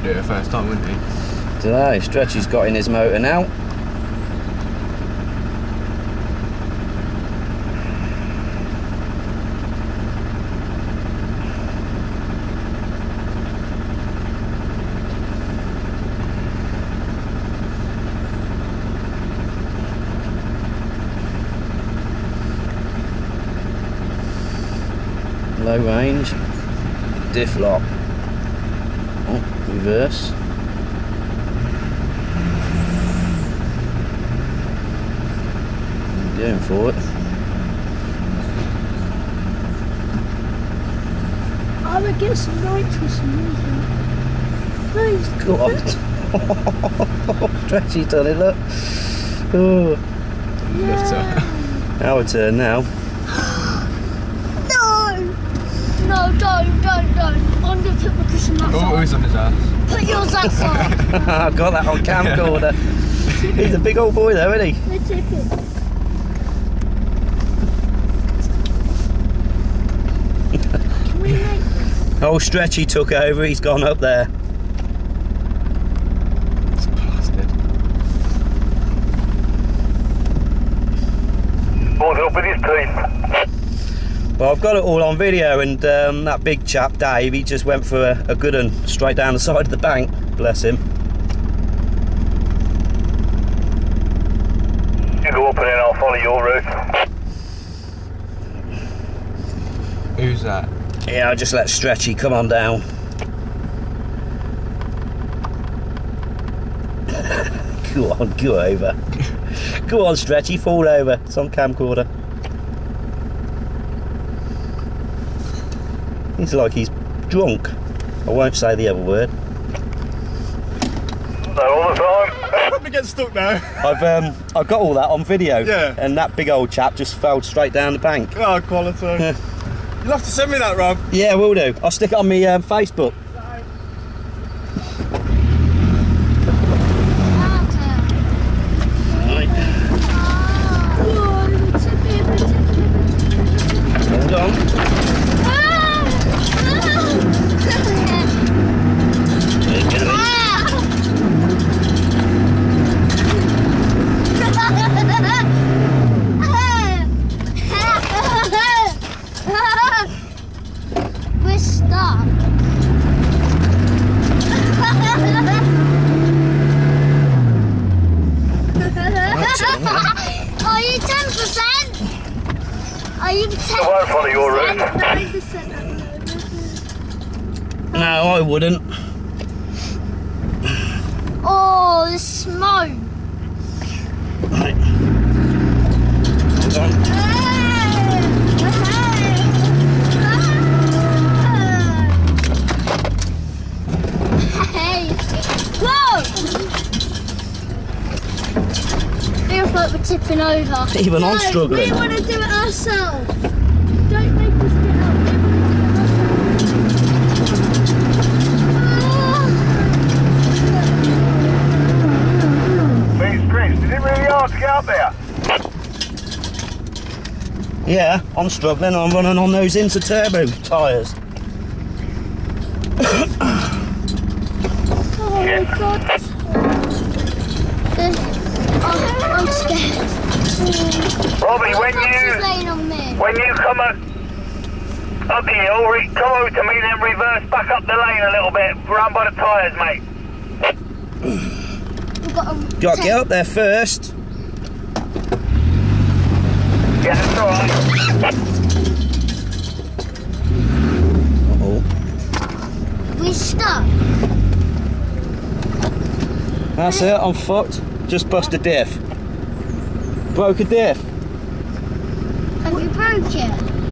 do it the first time, wouldn't he? Dunno, Stretchy's got in his motor now. Low range, diff lock. Oh, reverse. Going for it. I would get some nitrous in there. Please. Go on. Stretchy done it, look. Oh. Yeah. Our turn now. No, don't. I'm going to put my cushion that Oh, side. who's on his ass? Put yours that side. I've got that on camcorder. He's a big old boy though, isn't he? We're tipping. Can we make this? Oh, Stretchy took over, he's gone up there. It's blasted. Board up with his team. Well, I've got it all on video, and that big chap, Dave, he just went for a good one straight down the side of the bank. Bless him. You go up and then I'll follow your route. Who's that? Yeah, I'll just let Stretchy come on down. Go on, go over. Go on, Stretchy, fall over. It's on camcorder. He's like he's drunk. I won't say the other word. So all the time. Probably get stuck now. I've got all that on video. Yeah. And that big old chap just fell straight down the bank. Oh, quality. You'll have to send me that, Rob. Yeah, will do. I'll stick it on my Facebook. Hold on. We're stuck. Are you 10%? Are you 10%? I won't follow your route. 9%. No, I wouldn't. Oh, the smoke. Right. Hold on. Hey, whoa! Feels like we're tipping over. Even I'm struggling. We want to do it ourselves. Don't make us get up. We want to do it ourselves. Chris, is it really hard to get up there? Yeah, I'm struggling. I'm running on those Inter Turbo tyres. Oh my god. I'm scared. Robbie, What's laying on me? when you come up the hill, come over to me, then reverse back up the lane a little bit, round by the tyres, mate. We've got You got to get up there first. Yeah, that's alright. Oh, We stuck. that's it. I'm fucked. Just bust a diff. Broke a diff. Have you broke it?